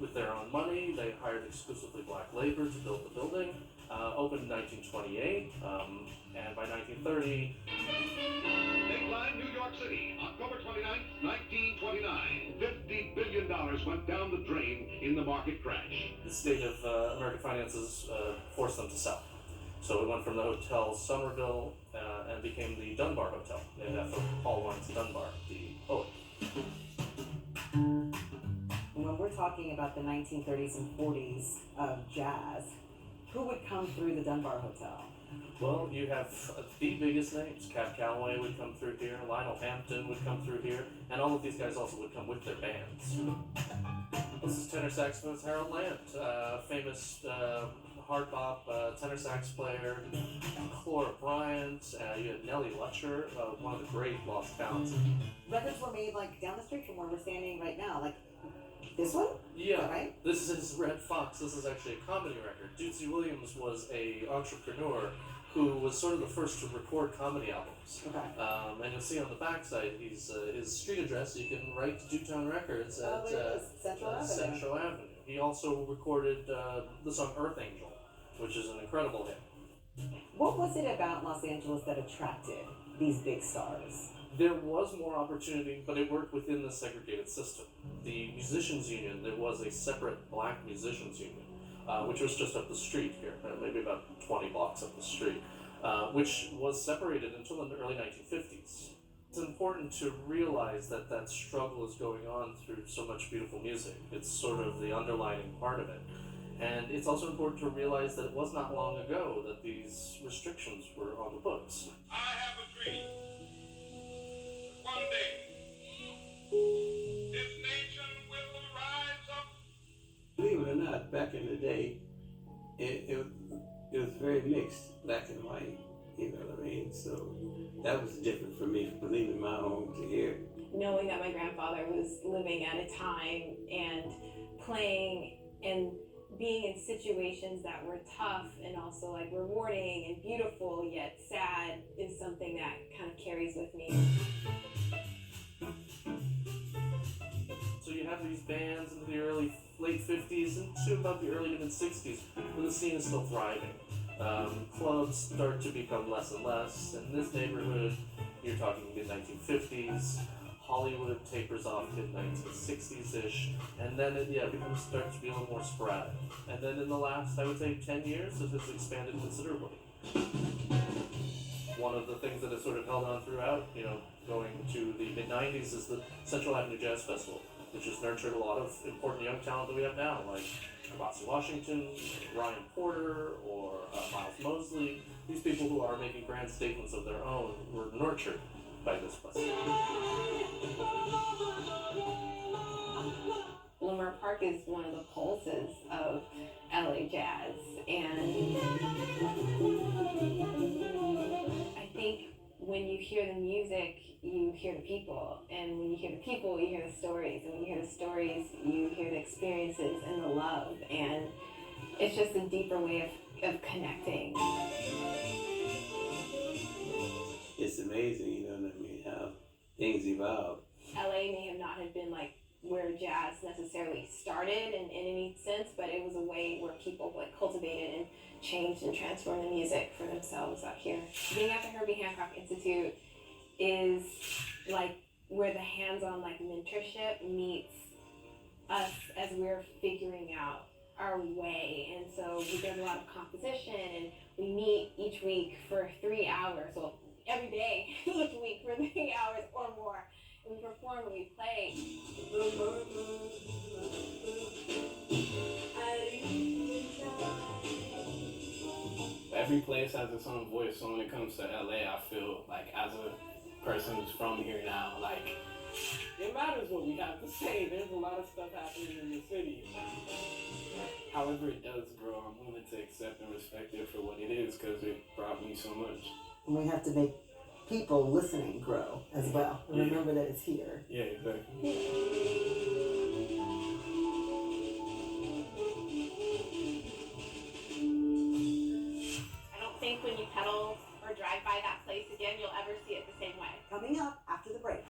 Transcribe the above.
with their own money. They hired exclusively black labor to build the building. Opened in 1928, and by 1930... Dateline, New York City, October 29th, 1929. $50 billion went down the drain in the market crash. The state of American finances forced them to sell. So it went from the Hotel Somerville and became the Dunbar Hotel, named after Paul Laurence Dunbar, the poet. When we're talking about the 1930s and 40s of jazz, who would come through the Dunbar Hotel? Well, you have the biggest names. Cab Calloway would come through here, Lionel Hampton would come through here, and all of these guys also would come with their bands. This is tenor saxophonist Harold Land, famous hard bop tenor sax player. Clora Bryant, you had Nellie Lutcher, one of the great lost talents. Records were made like down the street from where we're standing right now, like this one? Yeah, right? This is Red Fox. This is actually a comedy record. Dootsy Williams was a entrepreneur who was sort of the first to record comedy albums. Okay. And you'll see on the backside, his street address. You can write to Dewtown Records at Central Avenue. He also recorded the song Earth Angel, which is an incredible hit. What was it about Los Angeles that attracted these big stars? There was more opportunity, but it worked within the segregated system. The musicians union, there was a separate black musicians union, which was just up the street here, maybe about 20 blocks up the street, which was separated until in the early 1950s. It's important to realize that that struggle is going on through so much beautiful music. It's sort of the underlining part of it. And it's also important to realize that it was not long ago that these restrictions were on the books. I have a dream. One day, this nation will rise up. Believe it or not, back in the day, it was very mixed, black and white, you know what I mean? So that was different for me, from leaving my home to here. Knowing that my grandfather was living at a time and playing and being in situations that were tough and also like rewarding and beautiful yet sad is something that kind of carries with me. So you have these bands in the late 50s and to about the early to mid 60s when the scene is still thriving. Clubs start to become less and less. In this neighborhood, you're talking mid 1950s. Hollywood tapers off mid 1960s-ish, and then it starts to be a little more sporadic. And then in the last, I would say, 10 years, it has expanded considerably. One of the things that has sort of held on throughout, going to the mid 90s is the Central Avenue Jazz Festival, which has nurtured a lot of important young talent that we have now, like Kamasi Washington, Ryan Porter, or Miles Mosley. These people who are making grand statements of their own were nurtured by this festival. Lamar Park is one of the pulses of LA jazz, and I think when you hear the music, you hear the people, and when you hear the people, you hear the stories, and when you hear the stories, you hear the experiences and the love, and it's just a deeper way of connecting. It's amazing, you know what I mean, how things evolve. LA may have not have been like where jazz necessarily started in any sense, but it was a way where people like cultivated and changed and transformed the music for themselves out here. Being at the Herbie Hancock Institute is like where the hands-on like mentorship meets us as we're figuring out our way. And so we do a lot of composition, and we meet each week for 3 hours. Well, every day, each week for 3 hours or more. And we perform and we play. Every place has its own voice, so when it comes to LA, I feel like as a person who's from here now, like, it matters what we have to say. There's a lot of stuff happening in the city. However it does grow, I'm willing to accept and respect it for what it is, because it brought me so much. We have to make people listening grow as well. And remember that it's here. Yeah, exactly. I don't think when you pedal or drive by that place again, you'll ever see it the same way. Coming up,